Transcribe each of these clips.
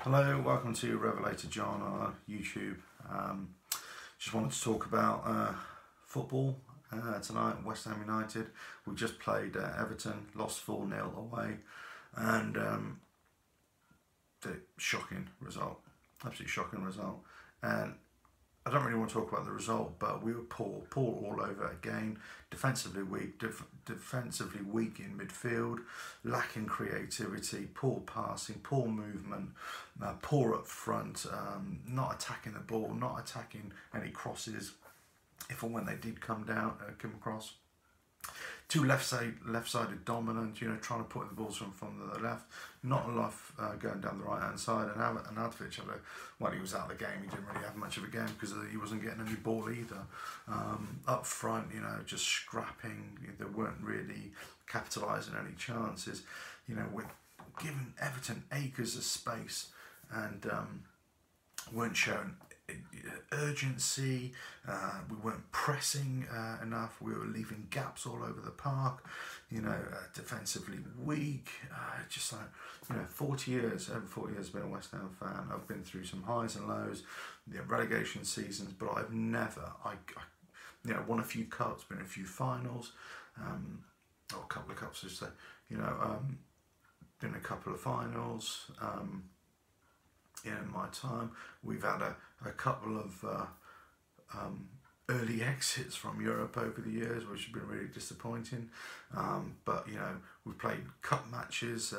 Hello, welcome to Revelator John on YouTube. Just wanted to talk about football tonight. West Ham United. We just played Everton, lost 4-0 away, and the shocking result, absolutely shocking result. And I don't really want to talk about the result, but we were poor all over again. Defensively weak, defensively weak in midfield, lacking creativity, poor passing, poor movement, poor up front, not attacking the ball, not attacking any crosses, if and when they did come across. Too left-sided dominant, trying to put the balls from the left, not enough going down the right-hand side. And Advich he was out of the game. He didn't really have much of a game because he wasn't getting any ball either. Up front, just scrapping. They weren't really capitalising any chances. We're giving Everton acres of space and weren't showing urgency. We weren't pressing enough. We were leaving gaps all over the park. Defensively weak. Just like 40 years. Over 40 years, I've been a West Ham fan. I've been through some highs and lows, relegation seasons, but I've never. I won a few cups, been in a few finals, or a couple of cups, I should say. Been a couple of finals. In my time, we've had a couple of early exits from Europe over the years, which have been really disappointing. But we've played cup matches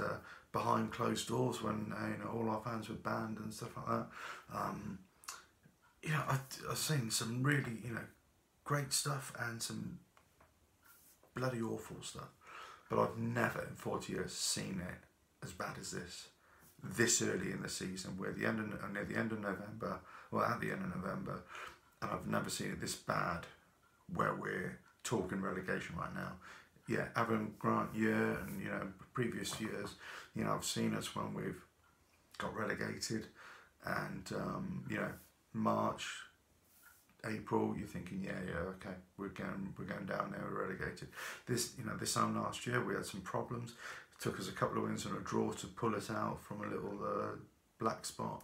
behind closed doors when all our fans were banned and stuff like that. I've seen some really great stuff and some bloody awful stuff, but I've never in 40 years seen it as bad as this early in the season. We're near the end of November, well, at the end of November, and I've never seen it this bad where we're talking relegation right now. Yeah, Avon Grant year and previous years, I've seen us when we've got relegated, and March, April, you're thinking, yeah, okay, we're going down there, we're relegated. This time last year we had some problems. It took us a couple of wins and a draw to pull us out from a little black spot.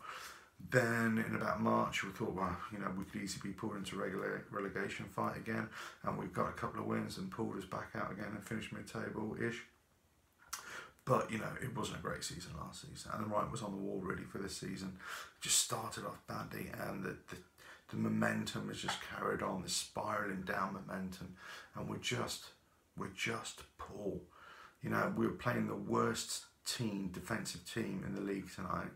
Then in about March we thought, well, we could easily be pulled into relegation fight again, and we've got a couple of wins and pulled us back out again and finished mid-table-ish. But it wasn't a great season last season, and the writing was on the wall really for this season. Just started off badly, and the momentum has just carried on, this spiralling down momentum, and we're just poor. We were playing the worst defensive team in the league tonight,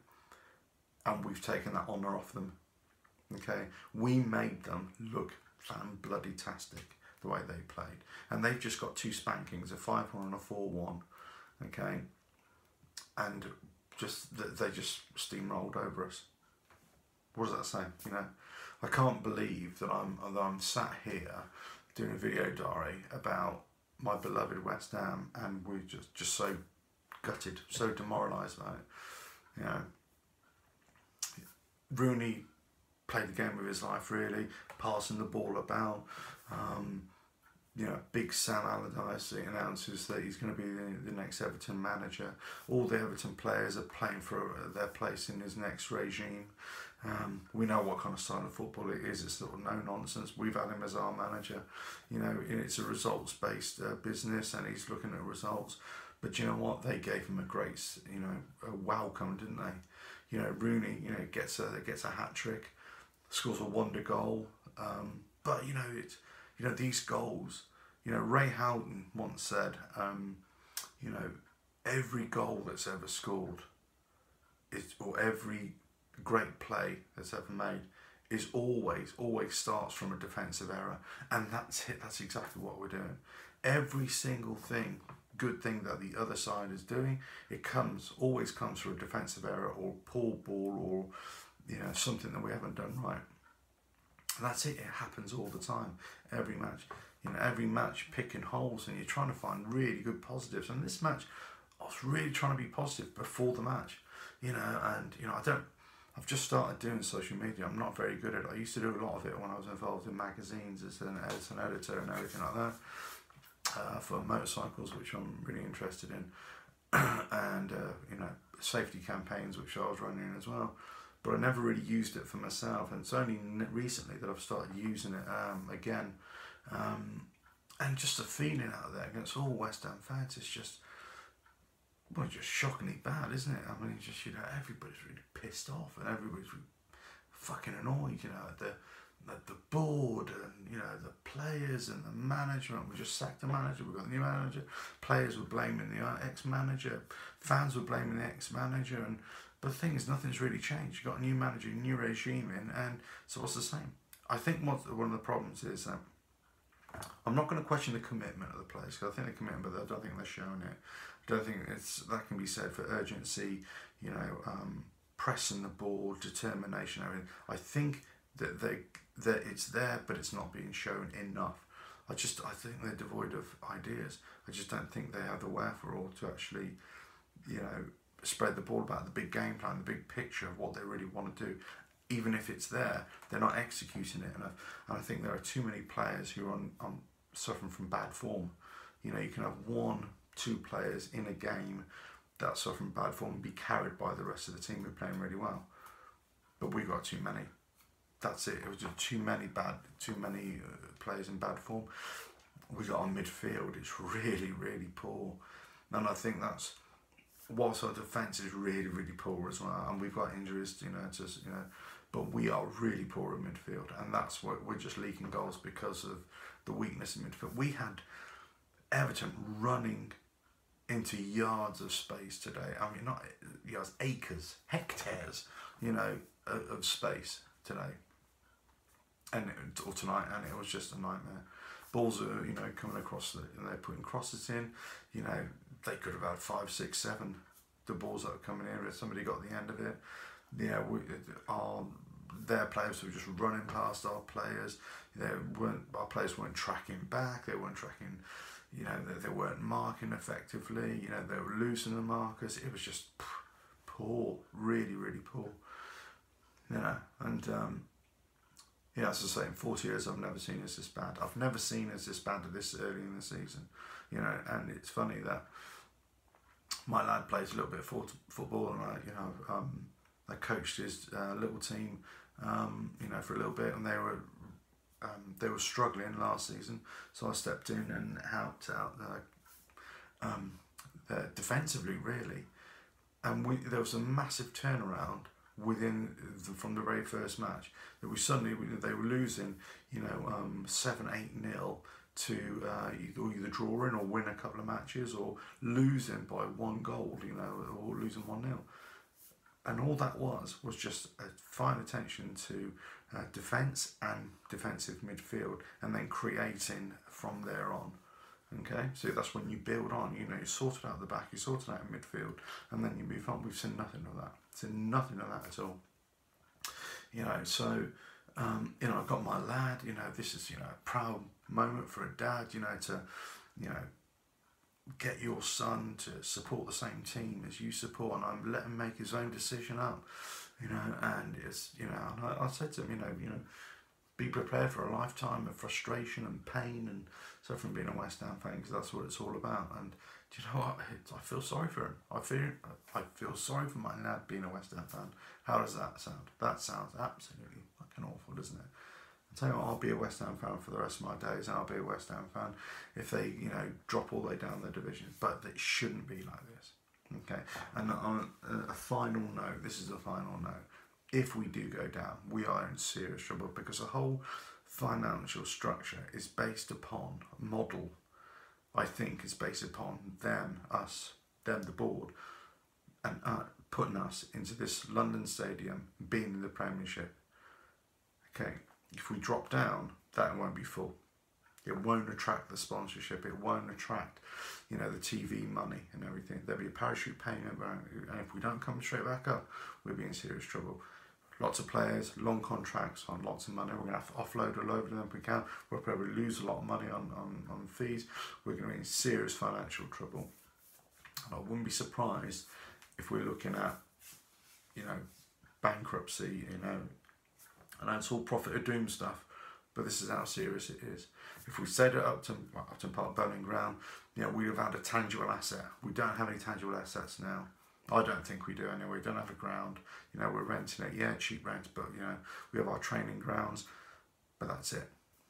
and we've taken that honour off them. Okay, we made them look fan-bloody-tastic the way they played, and they've just got two spankings, a 5-1 and a 4-1. Okay, and they just steamrolled over us. What does that say? I can't believe that I'm sat here doing a video diary about my beloved West Ham, and we're just so gutted, so demoralised about it. Rooney played the game of his life, really, passing the ball about. Big Sam Allardyce announces that he's going to be the next Everton manager. All the Everton players are playing for their place in his next regime. We know what kind of style of football it is. It's sort of no nonsense. We've had him as our manager. It's a results-based business, and he's looking at results. But you know what? They gave him a great, a welcome, didn't they? Rooney, gets a hat trick, scores a wonder goal. But these goals. Ray Houghton once said, every goal that's ever scored or every great play that's ever made is always starts from a defensive error, and that's it. That's exactly what we're doing. Every single good thing that the other side is doing, it always comes from a defensive error or poor ball or something that we haven't done right. And that's it. It happens all the time. Every match, picking holes, and you're trying to find really good positives. And this match, I was really trying to be positive before the match, I've just started doing social media. I'm not very good at it. I used to do a lot of it when I was involved in magazines as an editor and everything like that, for motorcycles, which I'm really interested in. And safety campaigns which I was running as well, but I never really used it for myself, and it's only recently that I've started using it again. And just the feeling out there against all West Ham fans is just, well, just shockingly bad, isn't it? I mean, just, everybody's really pissed off and everybody's really fucking annoyed, at the board and, the players and the management. We just sacked the manager, we got a new manager. Players were blaming the ex-manager, fans were blaming the ex-manager, but the thing is, nothing's really changed. You've got a new manager, a new regime in, and so what's the same? I think one of the problems is that I'm not going to question the commitment of the players, because I think they're committed, but I don't think they're showing it. I don't think that can be said for urgency, pressing the ball, determination, everything. I think that it's there, but it's not being shown enough. I think they're devoid of ideas. I just don't think they have the wherewithal to actually, spread the ball about, the big game plan, the big picture of what they really want to do. Even if it's there, they're not executing it enough. And I think there are too many players who are suffering from bad form. You can have 1-2 players in a game that suffer from bad form and be carried by the rest of the team who are playing really well. But we've got too many. That's it. It was just too many players in bad form. We got our midfield. It's really, really poor, and I think that's whilst our defence is really, really poor as well. And we've got injuries, but we are really poor in midfield, and that's what we're just leaking goals because of the weakness in midfield. We had Everton running into yards of space today. I mean, not yards, acres, hectares, of space today. Or tonight, and it was just a nightmare. Balls are, coming across, and they're putting crosses in. They could have had 5, 6, 7. The balls that are coming in, if somebody got the end of it. Their players were just running past our players. Our players weren't tracking back. They weren't tracking. They weren't marking effectively. They were losing the markers. It was just poor, really, really poor. As I say, in 40 years, I've never seen us this bad. I've never seen us this bad this early in the season. And it's funny that my lad plays a little bit of football, and I coached his little team, for a little bit, and they were struggling last season, so I stepped in and helped out defensively, really, and there was a massive turnaround from the very first match, that they were losing 7-8-0 to either draw in or win a couple of matches, or losing by 1 goal, or losing 1-0, and all that was just a fine attention to defence and defensive midfield, and then creating from there on. Okay, so that's when you build on. You sorted out the back, you sorted out midfield, and then you move on. We've seen nothing of that. Seen nothing of that at all. So I've got my lad. This is a proud moment for a dad. To get your son to support the same team as you support, and I'm letting him make his own decision up. And it's and I said to him, be prepared for a lifetime of frustration and pain and stuff from being a West Ham fan, because that's what it's all about. And do you know what? I feel sorry for him. I feel sorry for my lad being a West Ham fan. How does that sound? That sounds absolutely fucking awful, doesn't it? I tell you what, I'll be a West Ham fan for the rest of my days, and I'll be a West Ham fan if they, drop all the way down their division. But it shouldn't be like this. Okay. And on a final note, this is a final note. If we do go down, we are in serious trouble, because the whole financial structure is based upon a model, I think, is based upon them, the board, and putting us into this London stadium, being in the Premiership. Okay, if we drop down, that won't be full. It won't attract the sponsorship. It won't attract, the TV money and everything. There'll be a parachute payment, and if we don't come straight back up, we'll be in serious trouble. Lots of players, long contracts on lots of money. We're going to have to offload a load of them if we can. We'll probably lose a lot of money on fees. We're going to be in serious financial trouble. And I wouldn't be surprised if we're looking at, bankruptcy, and it's all profit or doom stuff, but this is how serious it is. If we stayed at Upton Park Bowling Ground, we'd have had a tangible asset. We don't have any tangible assets now. I don't think we do anyway. We don't have a ground. You know, we're renting it. Yeah, cheap rent, but you know, we have our training grounds, but that's it.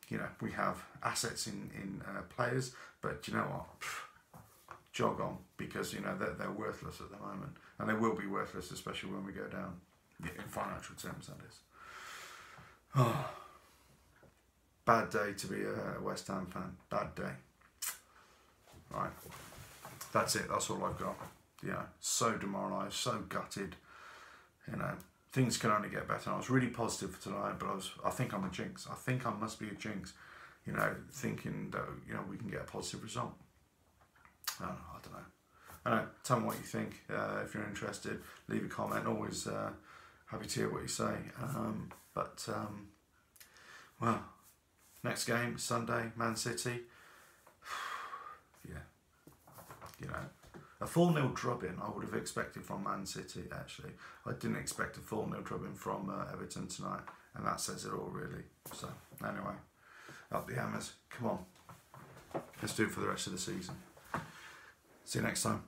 You know, we have assets in players, but you know what? Jog on, because you know they're worthless at the moment, and they will be worthless, especially when we go down. In financial terms, that is. Oh, bad day to be a West Ham fan. Bad day. Right, that's it. That's all I've got. Yeah, so demoralised, so gutted. You know, things can only get better. I was really positive for tonight, but I think I'm a jinx. I think I must be a jinx. You know, thinking that you know we can get a positive result. I don't know. I don't know. Tell me what you think. If you're interested, leave a comment. Always happy to hear what you say. Well, next game Sunday, Man City. Yeah, you know. A 4-0 drubbing I would have expected from Man City, actually. I didn't expect a 4-0 drubbing from Everton tonight, and that says it all, really. So, anyway, up the Hammers. Come on. Let's do it for the rest of the season. See you next time.